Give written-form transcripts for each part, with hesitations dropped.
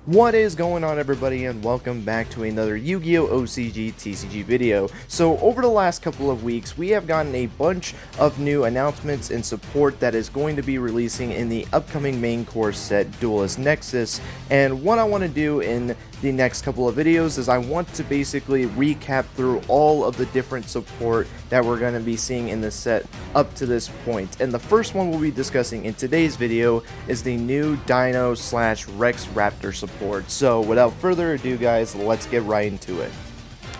What is going on, everybody, and welcome back to another Yu-Gi-Oh! OCG TCG video. So over the last couple of weeks, we have gotten a bunch of new announcements and support that is going to be releasing in the upcoming main course set Duelist Nexus. And what I want to do in the next couple of videos is I want to basically recap through all of the different support that we're going to be seeing in this set up to this point. And the first one we'll be discussing in today's video is the new Dino/Rex Raptor support. So without further ado, guys, let's get right into it.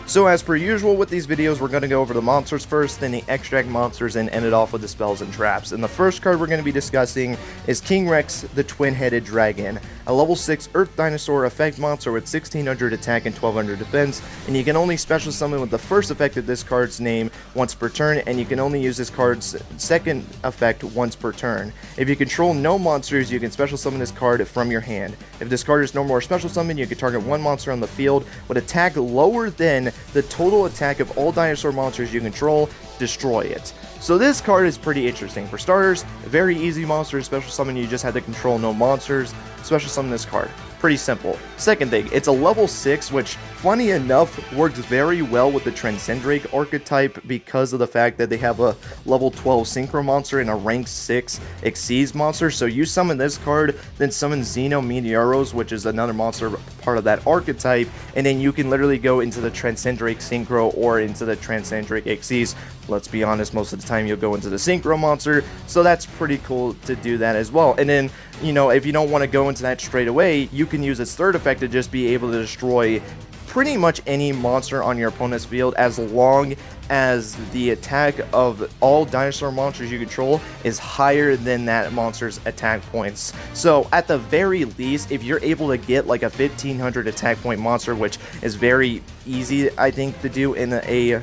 So as per usual with these videos, we're going to go over the monsters first, then the extract monsters, and end it off with the spells and traps. And the first card we're going to be discussing is King Rex, the Twin-Headed Dragon, a level 6 Earth Dinosaur effect monster with 1600 attack and 1200 defense, and you can only special summon with the first effect of this card's name once per turn, and you can only use this card's second effect once per turn. If you control no monsters, you can special summon this card from your hand. If this card is no more special summon, you can target one monster on the field with attack lower than the total attack of all dinosaur monsters you control, destroy it. So this card is pretty interesting. For starters, a very easy monster to special summon. You just have to control no monsters, special summon this card. Pretty simple. Second thing, it's a level 6, which funny enough works very well with the Transcendrake archetype because of the fact that they have a level 12 Synchro monster and a rank 6 Xyz monster. So you summon this card, then summon Dino Meteoros, which is another monster part of that archetype, and then you can literally go into the Transcendrake Synchro or into the Transcendrake Xyz. Let's be honest, most of the time you'll go into the Synchro monster, so that's pretty cool to do that as well. And then, you know, if you don't want to go into that straight away, you can use its third effect to just be able to destroy pretty much any monster on your opponent's field as long as the attack of all dinosaur monsters you control is higher than that monster's attack points. So at the very least, if you're able to get like a 1500 attack point monster, which is very easy, I think, to do in a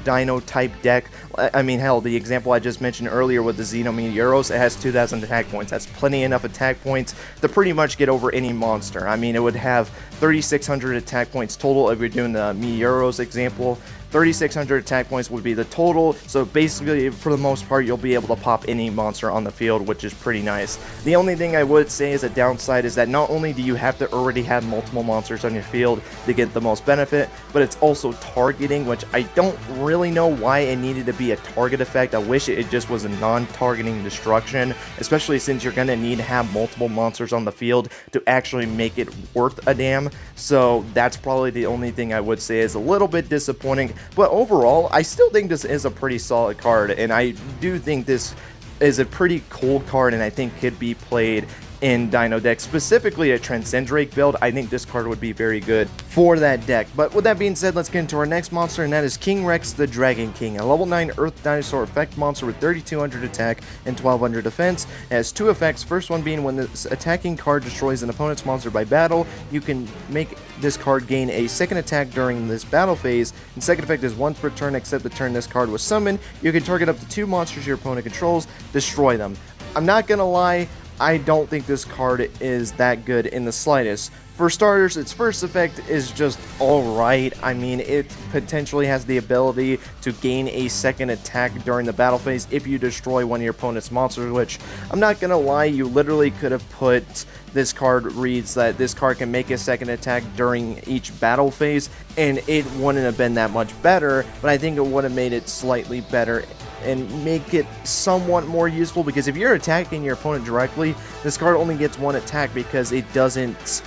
dino type deck. I mean, hell, the example I just mentioned earlier with the Dino Meteoros, it has 2000 attack points. That's plenty enough attack points to pretty much get over any monster. I mean, it would have 3600 attack points total if you're doing the Meteoros example. 3600 attack points would be the total, so basically for the most part you'll be able to pop any monster on the field, which is pretty nice. The only thing I would say is a downside is that not only do you have to already have multiple monsters on your field to get the most benefit, but it's also targeting, which I don't really know why it needed to be a target effect. I wish it just was a non-targeting destruction, especially since you're going to need to have multiple monsters on the field to actually make it worth a damn. So that's probably the only thing I would say is a little bit disappointing. But overall, I still think this is a pretty solid card, and I do think this is a pretty cool card, and I think could be played in Dino decks, specifically a Transcendrake build. I think this card would be very good for that deck. But with that being said, let's get into our next monster, and that is King Rex, the Dragon King, a level 9 Earth Dinosaur effect monster with 3200 attack and 1200 defense. It has two effects. First one being when this attacking card destroys an opponent's monster by battle, you can make this card gain a second attack during this battle phase. And second effect is once per turn, except the turn this card was summoned, you can target up to two monsters your opponent controls, destroy them. I'm not gonna lie, I don't think this card is that good in the slightest. For starters, its first effect is just alright. I mean, it potentially has the ability to gain a second attack during the battle phase if you destroy one of your opponent's monsters, which, I'm not gonna lie, you literally could have put this card reads that this card can make a second attack during each battle phase, and it wouldn't have been that much better, but I think it would have made it slightly better and make it somewhat more useful, because if you're attacking your opponent directly, this card only gets one attack because it doesn't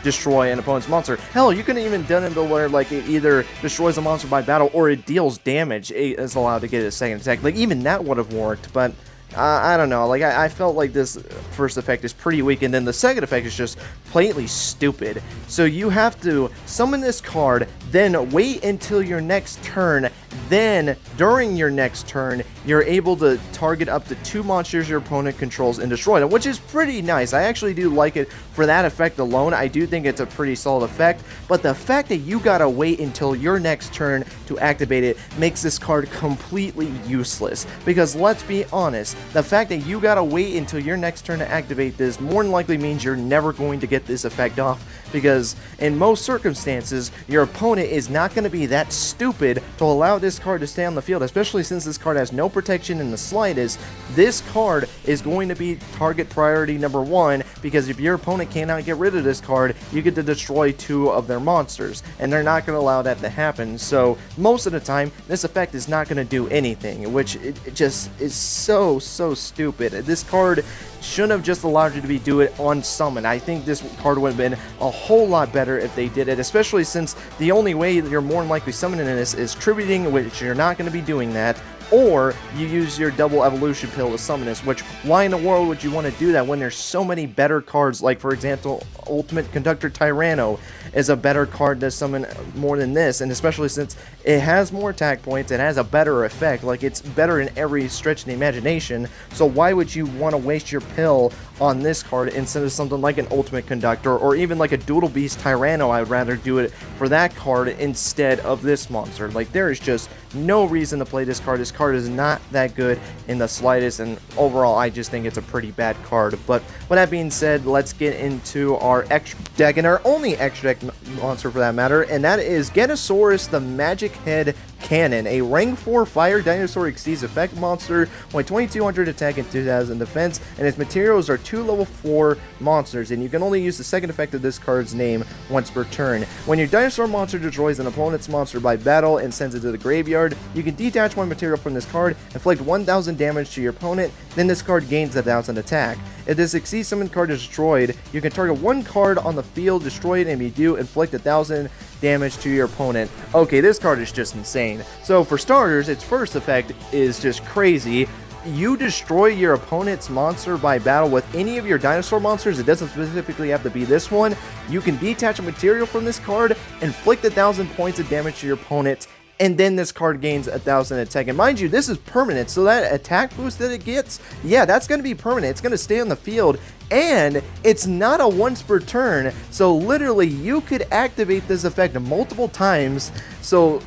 destroy an opponent's monster. Hell, you could have even done it to where like it either destroys a monster by battle or it deals damage. It is allowed to get a second attack. Like, even that would have worked, but I don't know, like I felt like this first effect is pretty weak, and then the second effect is just blatantly stupid. So you have to summon this card, then wait until your next turn, then during your next turn you're able to target up to two monsters your opponent controls and destroy them, which is pretty nice. I actually do like it for that effect alone. I do think it's a pretty solid effect, but the fact that you gotta wait until your next turn to activate it makes this card completely useless, because let's be honest, the fact that you gotta wait until your next turn to activate this more than likely means you're never going to get this effect off, because in most circumstances your opponent is not going to be that stupid to allow this card to stay on the field, especially since this card has no protection in the slightest. This card is going to be target priority number 1, because if your opponent cannot get rid of this card, you get to destroy 2 of their monsters, and they're not going to allow that to happen. So most of the time, this effect is not going to do anything, which it just is so stupid. This card shouldn't have just allowed you to do it on summon. I think this card would have been a whole lot better if they did it, especially since the only way that you're more than likely summoning this is tributing, which you're not going to be doing that, or you use your double evolution pill to summon this, which why in the world would you want to do that when there's so many better cards, like for example Ultimate Conductor Tyranno is a better card to summon more than this, and especially since it has more attack points, it has a better effect, like it's better in every stretch of the imagination. So why would you want to waste your pill on this card instead of something like an Ultimate Conductor or even like a Doodle Beast Tyranno? I would rather do it for that card instead of this monster. Like, there is just no reason to play this card. This card is not that good in the slightest, and overall I just think it's a pretty bad card. But with that being said, let's get into our extra deck, and our only extra deck monster for that matter, and that is Dinosaur, the Magic Head Cannon, a rank 4 fire dinosaur exceeds effect monster, only 2200 attack and 2000 defense, and its materials are 2 level 4 monsters, and you can only use the second effect of this card's name once per turn. When your dinosaur monster destroys an opponent's monster by battle and sends it to the graveyard, you can detach 1 material from this card, inflict 1000 damage to your opponent, then this card gains 1000 attack. If this Exceed Summon card is destroyed, you can target 1 card on the field, destroy it, and if you do, inflict 1000 damage to your opponent. Okay, this card is just insane. So for starters, its first effect is just crazy. You destroy your opponent's monster by battle with any of your dinosaur monsters. It doesn't specifically have to be this one. You can detach a material from this card, inflict 1000 points of damage to your opponent, and then this card gains 1000 attack. And mind you, this is permanent, so that attack boost that it gets, yeah, that's going to be permanent. It's going to stay on the field, and it's not a once per turn, so literally you could activate this effect multiple times. So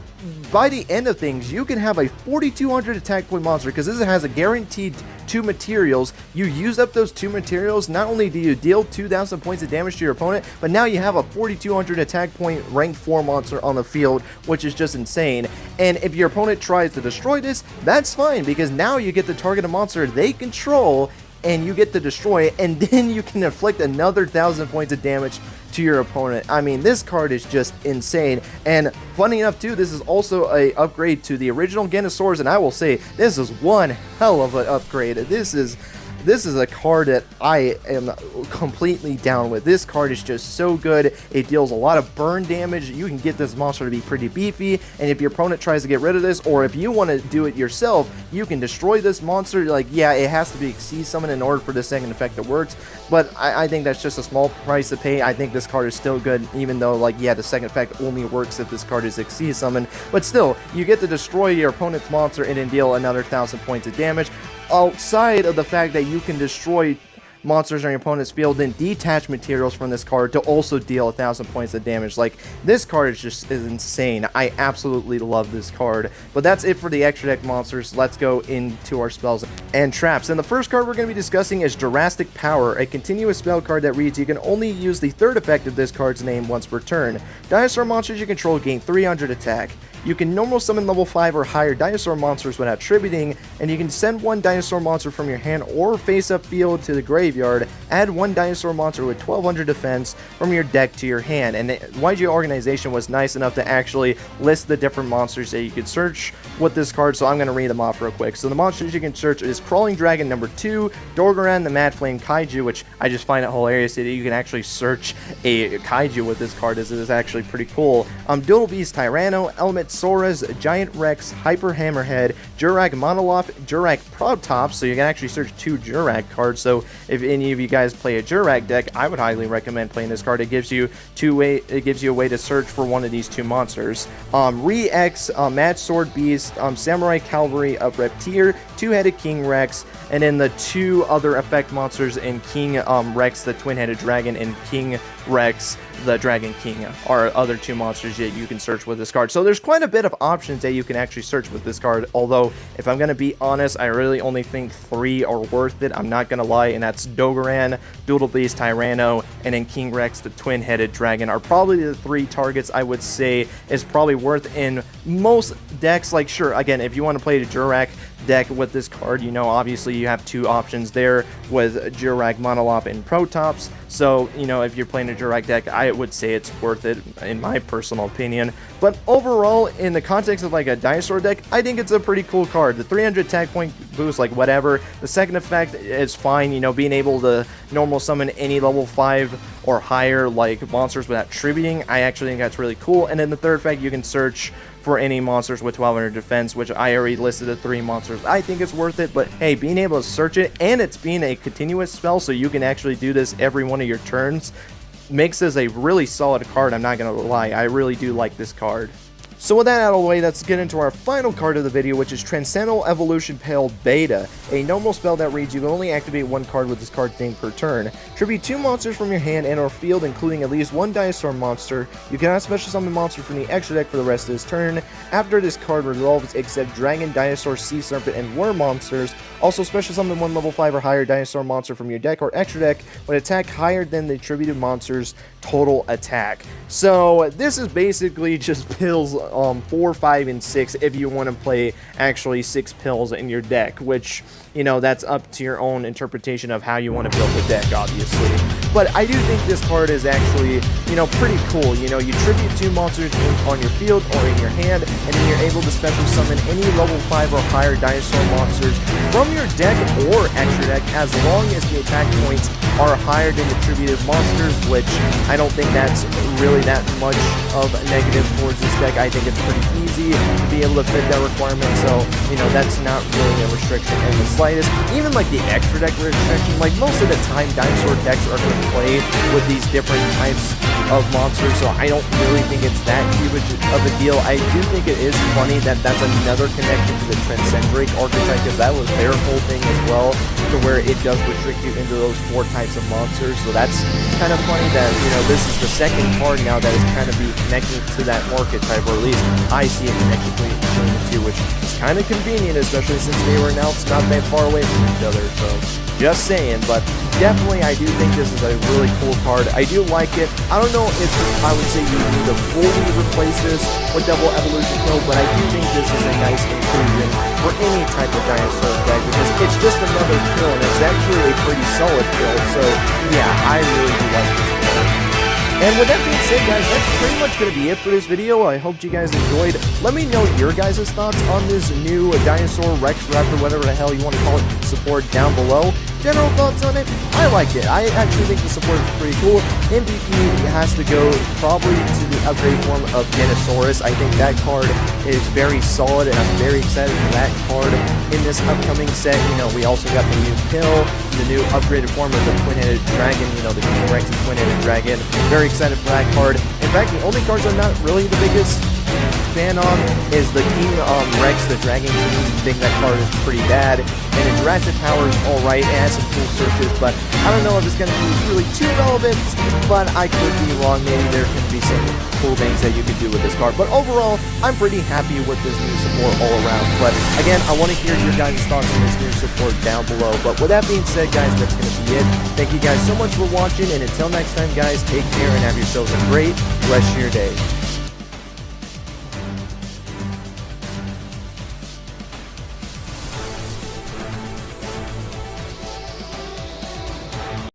by the end of things, you can have a 4200 attack point monster, because this has a guaranteed 2 materials. You use up those 2 materials, not only do you deal 2000 points of damage to your opponent, but now you have a 4200 attack point rank 4 monster on the field, which is just insane. And if your opponent tries to destroy this, that's fine, because now you get to target a monster they control and you get to destroy it, and then you can inflict another 1000 points of damage to your opponent. I mean, this card is just insane. And funny enough too, this is also a upgrade to the original Dinosaurs, and I will say this is one hell of an upgrade. This is a card that I am completely down with. This card is just so good. It deals a lot of burn damage. You can get this monster to be pretty beefy, and if your opponent tries to get rid of this, or if you want to do it yourself, you can destroy this monster. Like, yeah, it has to be Exceed Summon in order for the second effect to work, but I think that's just a small price to pay. I think this card is still good, even though, like, yeah, the second effect only works if this card is Exceed Summon, but still, you get to destroy your opponent's monster and then deal another 1000 points of damage. Outside of the fact that you can destroy monsters on your opponent's field, then detach materials from this card to also deal 1000 points of damage. Like, this card is insane. I absolutely love this card. But that's it for the extra deck monsters. Let's go into our spells and traps. And the first card we're going to be discussing is Drastic Power, a continuous spell card that reads you can only use the third effect of this card's name once per turn. Dinosaur monsters you control gain 300 attack. You can normal summon level 5 or higher dinosaur monsters without tributing, and you can send 1 dinosaur monster from your hand or face-up field to the graveyard, add 1 dinosaur monster with 1200 defense from your deck to your hand. And the YG organization was nice enough to actually list the different monsters that you could search with this card, so I'm going to read them off real quick. So the monsters you can search is Crawling Dragon number 2, Dorgaran the Mad Flame Kaiju, which I just find it hilarious that you can actually search a Kaiju with this card. This is actually pretty cool. Doodle Beast Tyranno, Element Soras, Giant Rex, Hyper Hammerhead, Jurak Monoloth, Jurak Protops, so you can actually search 2 Jurak cards. So if any of you guys play a Jurak deck, I would highly recommend playing this card. It gives you a way to search for one of these 2 monsters. Re-X, Mad Sword Beast, Samurai Cavalry of Raptor, 2-headed King Rex, and then the 2 other effect monsters in King Rex, the Twin-Headed Dragon, and King Rex, the Dragon King, are other 2 monsters that you can search with this card. So there's quite a bit of options that you can actually search with this card, although if I'm going to be honest, I really only think 3 are worth it. I'm not going to lie, and that's Dogaran, Doodle Beast, Tyranno, and then King Rex, the Twin-Headed Dragon, are probably the 3 targets I would say is probably worth in most decks. Like, sure, again, if you want to play the Jurak, deck with this card. You know, obviously you have two options there with Jirac Monolop and Protops. So, you know, if you're playing a Jirac deck, I would say it's worth it in my personal opinion. But overall, in the context of like a Dinosaur deck, I think it's a pretty cool card. The 300 attack point boost, like whatever. The second effect is fine, you know, being able to normal summon any level 5 or higher like monsters without tributing. I actually think that's really cool. And then the third effect, you can search for any monsters with 1200 defense, which I already listed the 3 monsters. I think it's worth it, but hey, being able to search it, and it's being a continuous spell, so you can actually do this every one of your turns, makes this a really solid card. I'm not gonna lie, I really do like this card. So with that out of the way, let's get into our final card of the video, which is Transcendental Evolution Pale Beta, a normal spell that reads you can only activate one card with this card theme per turn. Tribute 2 monsters from your hand and or field, including at least 1 Dinosaur monster. You cannot special summon a monster from the extra deck for the rest of this turn. After this card resolves, except Dragon, Dinosaur, Sea Serpent, and Worm monsters. Also special summon 1 level 5 or higher Dinosaur monster from your deck or extra deck with attack higher than the attributed monster's total attack. So this is basically just pills 4, 5, and 6 if you want to play actually 6 pills in your deck, which, you know, that's up to your own interpretation of how you want to build the deck, obviously. But I do think this card is actually, you know, pretty cool. You know, you tribute 2 monsters on your field or in your hand, and then you're able to special summon any level 5 or higher Dinosaur monsters from your deck or extra deck, as long as the attack points are higher than the attributed monsters, which I don't think that's really that much of a negative towards this deck. I think it's pretty easy to be able to fit that requirement, so, you know, that's not really a restriction in the slightest. Even like the extra deck restriction, like most of the time Dinosaur decks are going to play with these different types of monsters, so I don't really think it's that huge of a deal. I do think it is funny that that's another connection to the Transcendrake archetype, because that was their whole thing as well, to where it does restrict you into those 4 types of monsters. So that's kind of funny that, you know, this is the second card now that is kind of be connected to that archetype, or at least I see it connected between the two, which is kind of convenient, especially since they were announced not that far away from each other. So just saying, but definitely I do think this is a really cool card. I do like it. I don't know if I would say you need to fully replace this with Double Evolution Pill, but I do think this is a nice inclusion for any type of Dinosaur deck, because it's just another pill, and it's actually a pretty solid pill. So yeah, I really do like this card. And with that being said, guys, that's pretty much going to be it for this video. I hope you guys enjoyed. Let me know your guys' thoughts on this new Dinosaur, Rex, Raptor, whatever the hell you want to call it, support down below. General thoughts on it? I like it. I actually think the support is pretty cool. MVP has to go probably to the upgrade form of Dinosaurus. I think that card is very solid, and I'm very excited for that card in this upcoming set. You know, we also got the new pill, the new upgraded form of the Twin-Headed Dragon, you know, the King Rex and Twin-Headed Dragon. Very excited for that card. In fact, the only cards I'm not really the biggest fan on is the King Rex, the Dragon King. I think that card is pretty bad. And the Jurassic Power is alright, it has some cool searches, but I don't know if it's going to be really too relevant, but I could be wrong. Maybe there can be some cool things that you could do with this card. But overall, I'm pretty happy with this new support all around. But again, I want to hear your guys' thoughts on this new support down below. But with that being said, guys, that's going to be it. Thank you guys so much for watching, and until next time, guys, take care and have yourselves a great rest of your day.